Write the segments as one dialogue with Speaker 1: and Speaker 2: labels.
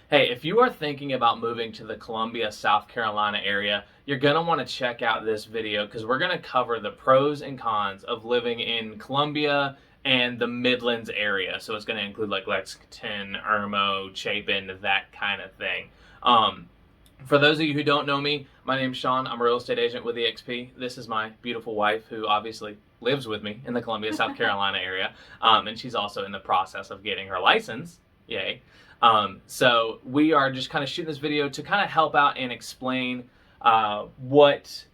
Speaker 1: Hey, if you are thinking about moving to the Columbia, South Carolina area, you're going to want to check out this video because we're going to cover the pros and cons of living in Columbia and the Midlands area. So it's going to include like Lexington, Irmo, Chapin, that kind of thing. For those of you who don't know me, my name's Shaun. I'm a real estate agent with eXp. This is my beautiful wife who obviously lives with me in the Columbia, South Carolina area. And she's also in the process of getting her license. Yay. So we are just kind of shooting this video to kind of help out and explain what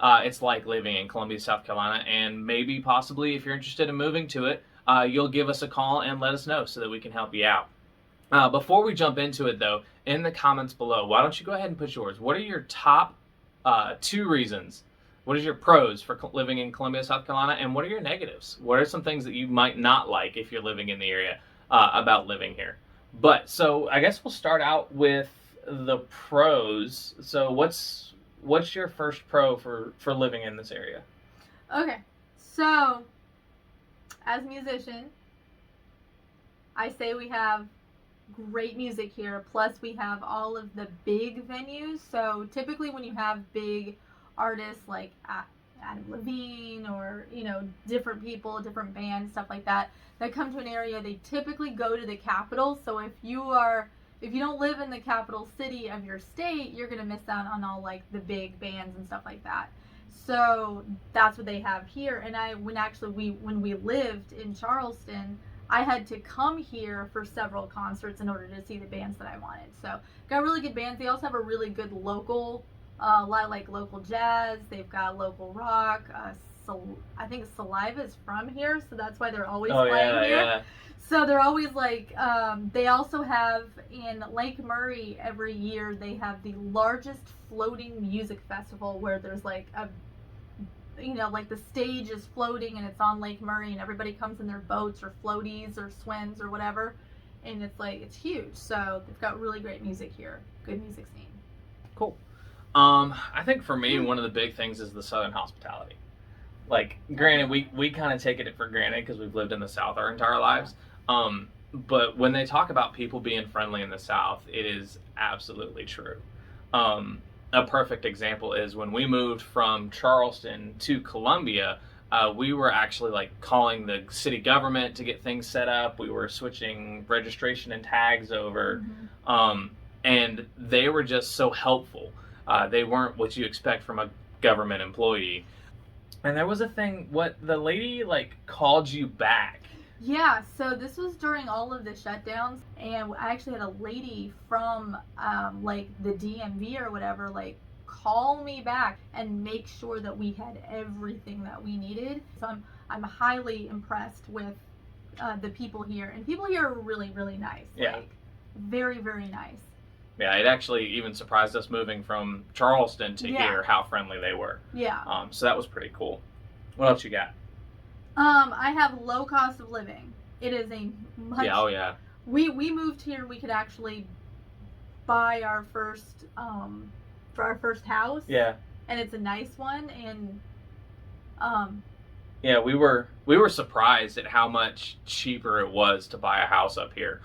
Speaker 1: it's like living in Columbia, South Carolina, and maybe possibly if you're interested in moving to it, you'll give us a call and let us know so that we can help you out. Before we jump into it though, in the comments below, why don't you go ahead and put yours. What are your top 2 reasons? What is your pros for living in Columbia, South Carolina, and what are your negatives? What are some things that you might not like if you're living in the area about living here? But so I guess we'll start out with the pros. So what's your first pro for living in this area?
Speaker 2: Okay, so as a musician, I say we have great music here, plus we have all of the big venues. So typically when you have big artists like Adam Levine or, different people, different bands, stuff like that come to an area, they typically go to the capital. So if you don't live in the capital city of your state, you're going to miss out on all like the big bands and stuff like that. So that's what they have here. And when we lived in Charleston, I had to come here for several concerts in order to see the bands that I wanted. So got really good bands. They also have a really good local, a lot of like local jazz. They've got local rock. I think Saliva is from here, so that's why they're always playing here. Yeah. So they're always like, they also have in Lake Murray every year, they have the largest floating music festival where there's like like the stage is floating and it's on Lake Murray and everybody comes in their boats or floaties or swims or whatever. And it's huge. So they've got really great music here. Good music scene.
Speaker 1: Cool. I think for me, one of the big things is the Southern hospitality. Like, granted, we kind of take it for granted because we've lived in the South our entire lives. But when they talk about people being friendly in the South, it is absolutely true. A perfect example is when we moved from Charleston to Columbia, we were actually like calling the city government to get things set up. We were switching registration and tags over. Mm-hmm. And they were just so helpful. They weren't what you expect from a government employee. And there was a thing, what the lady like called you back.
Speaker 2: Yeah, so this was during all of the shutdowns, and I actually had a lady from like the DMV or whatever like call me back and make sure that we had everything that we needed. So I'm highly impressed with the people here, and people here are really, really nice.
Speaker 1: Yeah.
Speaker 2: Like, very, very nice.
Speaker 1: Yeah, it actually even surprised us moving from Charleston to here how friendly they were.
Speaker 2: Yeah.
Speaker 1: So that was pretty cool. What else you got?
Speaker 2: I have low cost of living. It is a much...
Speaker 1: Yeah, oh yeah.
Speaker 2: We moved here, we could actually buy our first, for our first house.
Speaker 1: Yeah.
Speaker 2: And it's a nice one, and,
Speaker 1: yeah, we were surprised at how much cheaper it was to buy a house up here.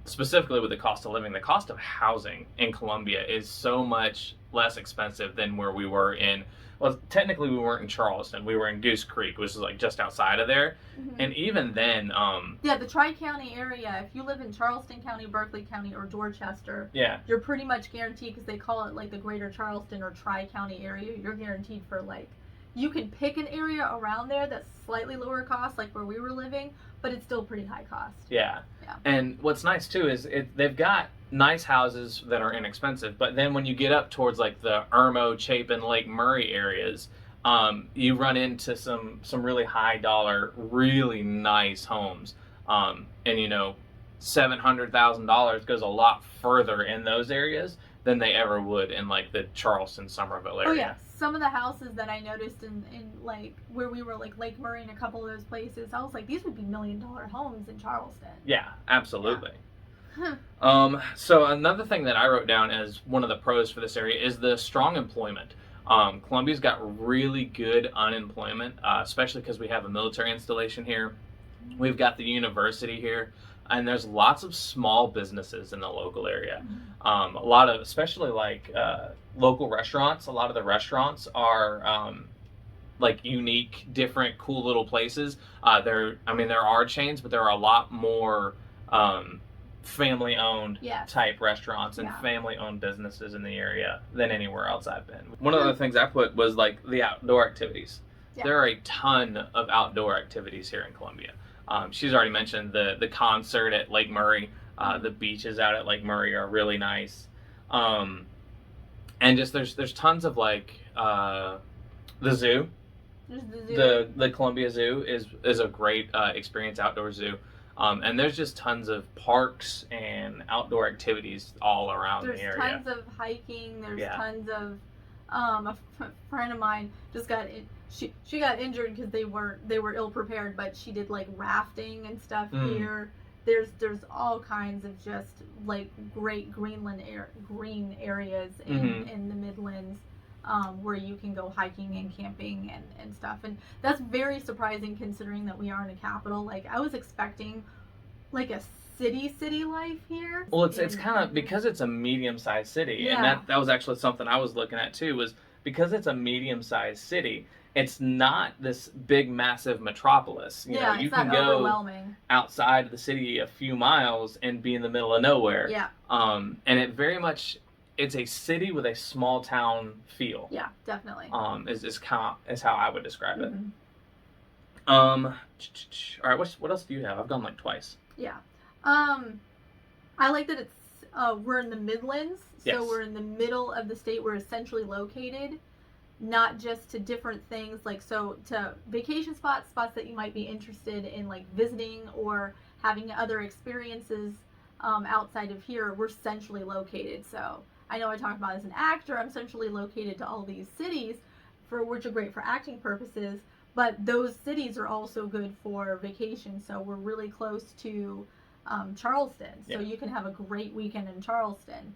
Speaker 1: Specifically with the cost of living. The cost of housing in Columbia is so much less expensive than where we were in, well, technically we weren't in Charleston, we were in Goose Creek, which is like just outside of there. Mm-hmm. And even then,
Speaker 2: yeah, the Tri-County area, if you live in Charleston County, Berkeley County, or Dorchester,
Speaker 1: yeah, you're
Speaker 2: pretty much guaranteed, because they call it like the Greater Charleston or Tri-County area, you're guaranteed for like, you can pick an area around there that's slightly lower cost, like where we were living, but it's still pretty high cost.
Speaker 1: Yeah. And what's nice too is they've got nice houses that are inexpensive, but then when you get up towards like the Irmo, Chapin, Lake Murray areas, you run into some really high dollar, really nice homes. And $700,000 goes a lot further in those areas than they ever would in like the Charleston, Somerville area.
Speaker 2: Oh yeah, some of the houses that I noticed in like where we were, like Lake Murray and a couple of those places, I was like, these would be $1 million homes in Charleston.
Speaker 1: Yeah, absolutely. Yeah. So another thing that I wrote down as one of the pros for this area is the strong employment. Columbia's got really good unemployment, especially because we have a military installation here. We've got the university here. and there's lots of small businesses in the local area. A lot of, especially like local restaurants. A lot of the restaurants are like unique, different, cool little places. There are chains, but there are a lot more family-owned type restaurants and family-owned businesses in the area than anywhere else I've been. One of the things I put was like the outdoor activities. There are a ton of outdoor activities here in Columbia. She's already mentioned the concert at Lake Murray. The beaches out at Lake Murray are really nice. And just there's tons of like the zoo. The Columbia Zoo is a great experience, outdoor zoo. And there's just tons of parks and outdoor activities all around the area.
Speaker 2: There's tons of hiking. There's tons of a friend of mine just she got injured because they were ill prepared, but she did like rafting and stuff here. There's all kinds of just like great green areas in the Midlands. Where you can go hiking and camping and stuff. And that's very surprising considering that we are in a capital. Like, I was expecting like a city life here.
Speaker 1: Well, it's kind of, because it's a medium-sized city, and that was actually something I was looking at too, was because it's a medium-sized city, it's not this big, massive metropolis. You know, you can go outside of the city a few miles and be in the middle of nowhere. Yeah. And it very much... It's a city with a small town feel. Yeah, definitely. Is how I would describe it. All right, what else do you have? I've gone like twice. Yeah.
Speaker 2: I like that it's we're in the Midlands, so we're in the middle of the state. We're essentially located, not just to different things to vacation spots that you might be interested in, like visiting or having other experiences outside of here. We're centrally located, so. I know I talk about as an actor, I'm centrally located to all these cities, which are great for acting purposes, but those cities are also good for vacation. So we're really close to Charleston, so you can have a great weekend in Charleston.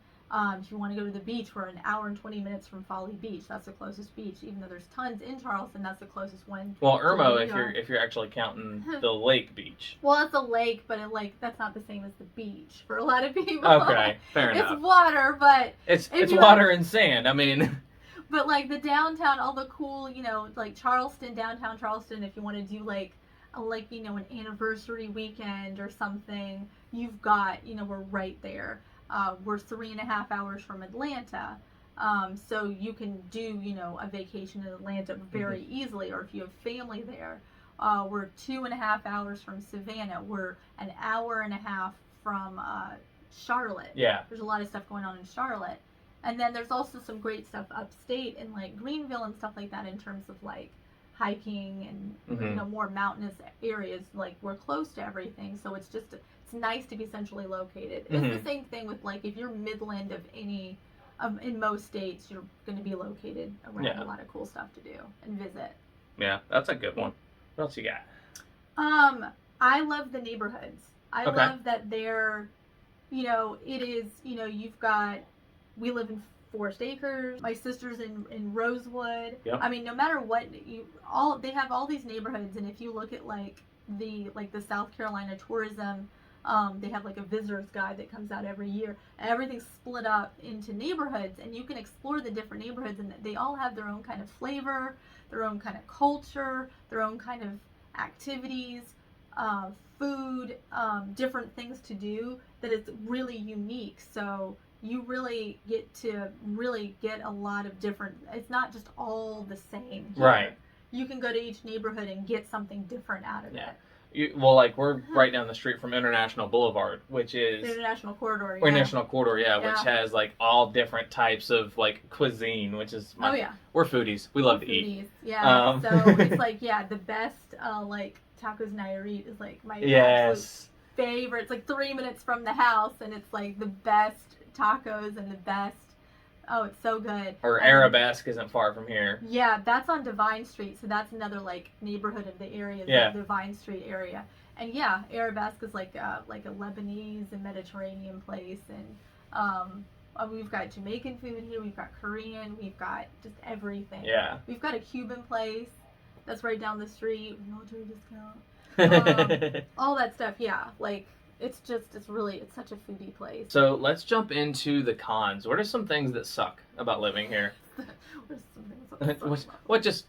Speaker 2: If you want to go to the beach, we're an hour and 20 minutes from Folly Beach. That's the closest beach. Even though there's tons in Charleston, that's the closest one.
Speaker 1: Well, Irmo, if you're actually counting the lake beach.
Speaker 2: Well, it's a lake, but that's not the same as the beach for a lot of people.
Speaker 1: Okay, fair enough.
Speaker 2: It's water, but
Speaker 1: it's water and sand. I mean.
Speaker 2: But like the downtown, all the cool, like Charleston, downtown Charleston. If you want to do like an anniversary weekend or something, you've got we're right there. We're 3.5 hours from Atlanta, so you can do a vacation in Atlanta very easily. Or if you have family there, we're 2.5 hours from Savannah. We're an hour and a half from Charlotte. Yeah, there's a lot of stuff going on in Charlotte, and then there's also some great stuff upstate in like Greenville and stuff like that in terms of like hiking and more mountainous areas. Like we're close to everything, so it's nice to be centrally located. It's the same thing with like if you're Midland of any in most states, you're going to be located around a lot of cool stuff to do and visit.
Speaker 1: Yeah, that's a good one. What else you got?
Speaker 2: I love the neighborhoods. I love that they're it is we live in Forest Acres. My sister's in Rosewood. Yep. I mean, no matter what they have all these neighborhoods, and if you look at like the South Carolina tourism, they have like a visitor's guide that comes out every year, and everything's split up into neighborhoods, and you can explore the different neighborhoods, and they all have their own kind of flavor, their own kind of culture, their own kind of activities, food, different things to do that is really unique. So you really get to get a lot of different, it's not just all the same here. Right. You can go to each neighborhood and get something different out of it.
Speaker 1: We're right down the street from International Boulevard, which is...
Speaker 2: The International Corridor,
Speaker 1: International Corridor, which has like all different types of like cuisine, which is... We're foodies. We love to eat.
Speaker 2: Yeah, so it's like, the best like tacos Nayarit is like my absolute favorite. It's like 3 minutes from the house, and it's like the best tacos and the best. Oh, it's so good.
Speaker 1: Or Arabesque isn't far from here.
Speaker 2: Yeah, that's on Divine Street, so that's another like neighborhood of the area, the Divine Street area. And Arabesque is like a Lebanese and Mediterranean place, and we've got Jamaican food here, we've got Korean, we've got just everything. Yeah. We've got a Cuban place that's right down the street, military discount. All that stuff, like it's such a foodie place.
Speaker 1: So let's jump into the cons. What are some things that suck about living here?
Speaker 2: What are some things that suck?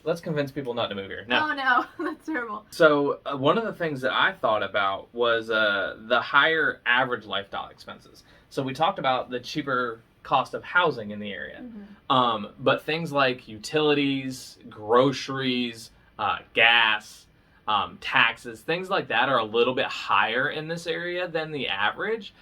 Speaker 1: Let's convince people not to move here. No.
Speaker 2: Oh no, that's terrible.
Speaker 1: So one of the things that I thought about was the higher average lifestyle expenses. So we talked about the cheaper cost of housing in the area.
Speaker 2: Mm-hmm.
Speaker 1: But things like utilities, groceries, gas, taxes, things like that are a little bit higher in this area than the average.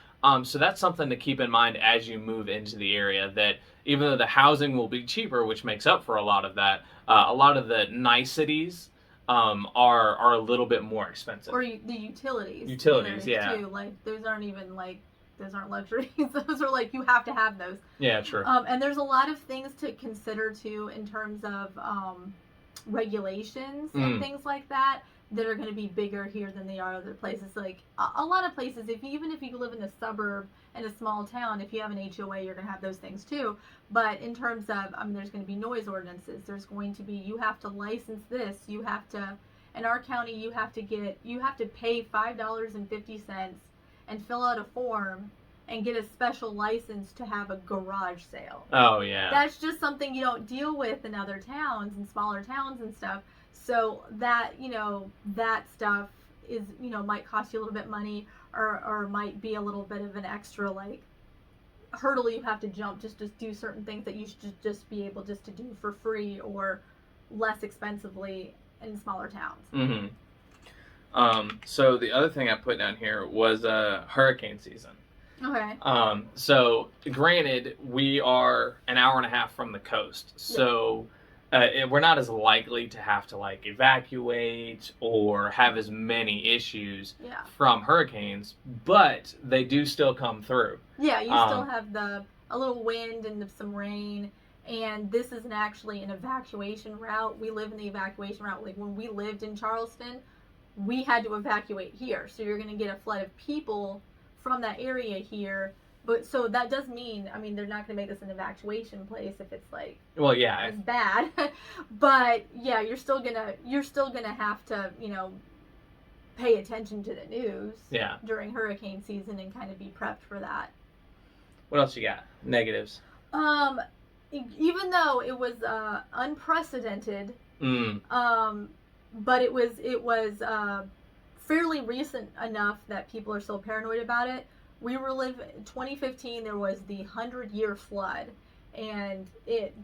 Speaker 1: So that's something to keep in mind as you move into the area, that even though the housing will be cheaper, which makes up for a lot of that, a lot of the niceties are a little bit more expensive.
Speaker 2: Or the utilities.
Speaker 1: Utilities, yeah.
Speaker 2: Too. Like, those aren't luxuries. Those are like, you have to have those.
Speaker 1: Yeah, true.
Speaker 2: And there's a lot of things to consider too in terms of regulations and things like that are going to be bigger here than they are other places. Like a lot of places, even if you live in a suburb in a small town, if you have an HOA, you're going to have those things too. But in terms of, there's going to be noise ordinances. There's going to be, you have to license this. You have to, in our county, you have to pay $5.50 and fill out a form and get a special license to have a garage sale.
Speaker 1: Oh, yeah.
Speaker 2: That's just something you don't deal with in other towns and smaller towns and stuff. So that, that stuff is, might cost you a little bit money or might be a little bit of an extra, like, hurdle you have to jump just to do certain things that you should just be able just to do for free or less expensively in smaller towns.
Speaker 1: Mm-hmm. So the other thing I put down here was hurricane season.
Speaker 2: Okay.
Speaker 1: So granted, we are an hour and a half from the coast, so we're not as likely to have to like evacuate or have as many issues from hurricanes, but they do still come through.
Speaker 2: Yeah, you still have a little wind and some rain, and this isn't actually an evacuation route. We live in the evacuation route. Like when we lived in Charleston, we had to evacuate here, so you're going to get a flood of people from that area here. But so that does mean, they're not going to make this an evacuation place if it's like,
Speaker 1: well, yeah,
Speaker 2: it's bad. But yeah, you're still gonna have to, pay attention to the news during hurricane season and kind of be prepped for that.
Speaker 1: What else you got? Negatives.
Speaker 2: Even though it was unprecedented, but it was fairly recent enough that people are still paranoid about it. We were 2015, there was the 100-year flood, and it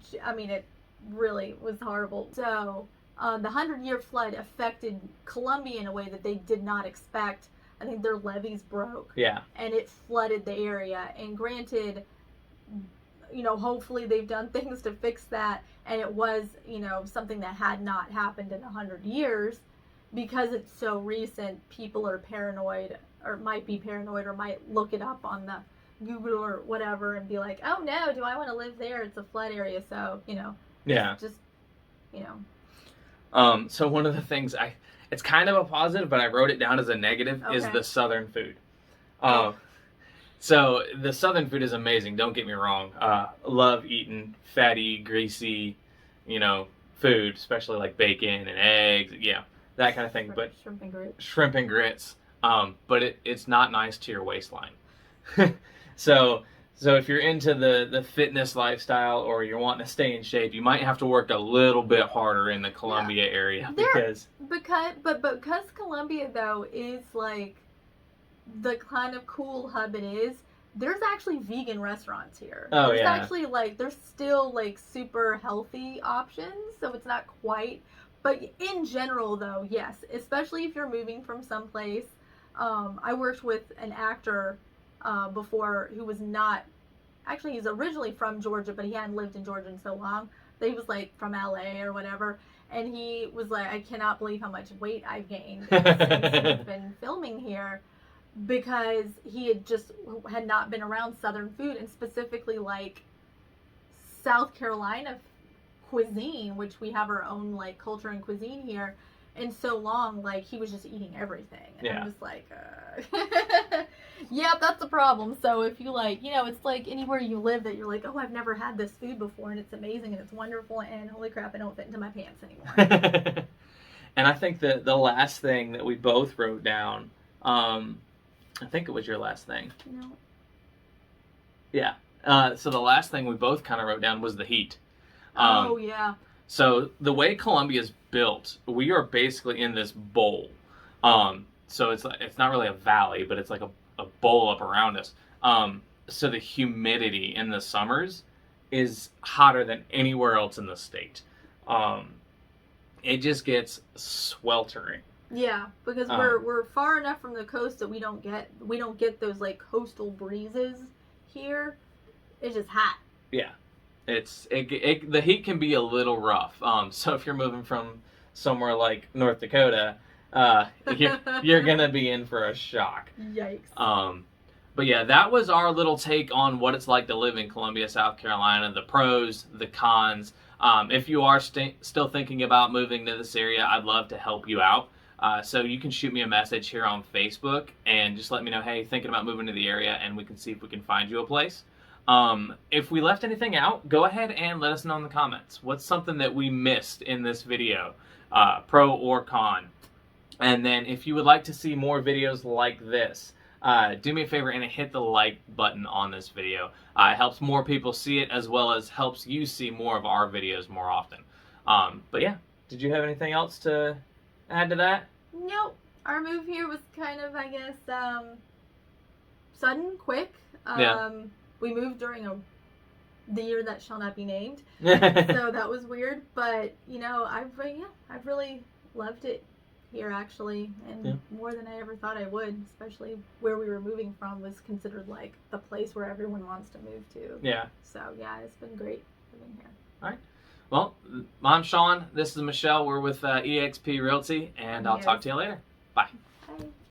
Speaker 2: really was horrible. So the 100-year flood affected Columbia in a way that they did not expect. I think their levees broke. Yeah. And it flooded the area. And granted, hopefully they've done things to fix that, and it was, something that had not happened in 100 years. Because it's so recent, people are paranoid, or might be paranoid, or might look it up on the Google or whatever and be like, oh no, do I want to live there? It's a flood area, so,
Speaker 1: So one of the things it's kind of a positive, but I wrote it down as a negative, is the southern food. So the southern food is amazing, don't get me wrong. Love eating fatty, greasy, food, especially like bacon and eggs, that kind of thing. But shrimp and grits. But it's not nice to your waistline. So if you're into the fitness lifestyle or you're wanting to stay in shape, you might have to work a little bit harder in the Columbia area because Columbia though is like the kind of cool hub it is. There's actually vegan restaurants here. There's actually there's still super healthy options, so it's not quite. But in general, though, yes, especially if you're moving from someplace. I worked with an actor before who was not, actually he's originally from Georgia, but he hadn't lived in Georgia in so long. He was from LA or whatever, and he was like, I cannot believe how much weight I've gained since I've been filming here, because he had not been around Southern food, and specifically South Carolina cuisine, which we have our own culture and cuisine here, in so long. He was just eating everything, and I'm just like, yeah, that's a problem. So if you it's like anywhere you live that you're like, oh, I've never had this food before, and it's amazing and it's wonderful, and holy crap, I don't fit into my pants anymore. And I think that the last thing that we both wrote down I think it was your last thing.
Speaker 2: No.
Speaker 1: Yeah. So the last thing we both kind of wrote down was the heat.
Speaker 2: Oh, yeah.
Speaker 1: So the way Columbia is built, we are basically in this bowl. So it's not really a valley, but it's like a bowl up around us. So the humidity in the summers is hotter than anywhere else in the state. It just gets sweltering.
Speaker 2: Yeah, because we're far enough from the coast that we don't get those like coastal breezes here. It's just hot.
Speaker 1: Yeah, the heat can be a little rough. So if you're moving from somewhere like North Dakota, you're gonna be in for a shock.
Speaker 2: Yikes.
Speaker 1: But yeah, that was our little take on what it's like to live in Columbia, South Carolina, the pros, the cons. If you are still thinking about moving to this area, I'd love to help you out. So you can shoot me a message here on Facebook and just let me know, hey, thinking about moving to the area, and we can see if we can find you a place. If we left anything out, go ahead and let us know in the comments. What's something that we missed in this video, pro or con? And then if you would like to see more videos like this, do me a favor and hit the like button on this video. It helps more people see it, as well as helps you see more of our videos more often. But yeah, did you have anything else to add to that?
Speaker 2: Nope. Our move here was kind of, I guess, sudden, quick.
Speaker 1: Yeah.
Speaker 2: We moved during the year that shall not be named, so that was weird. But you know, I've really loved it here, actually, and more than I ever thought I would. Especially where we were moving from was considered like the place where everyone wants to move to.
Speaker 1: Yeah.
Speaker 2: So yeah, it's been great living here.
Speaker 1: All right. Well, I'm Shaun. This is Michelle. We're with eXp Realty, and I'll talk to you later. Bye.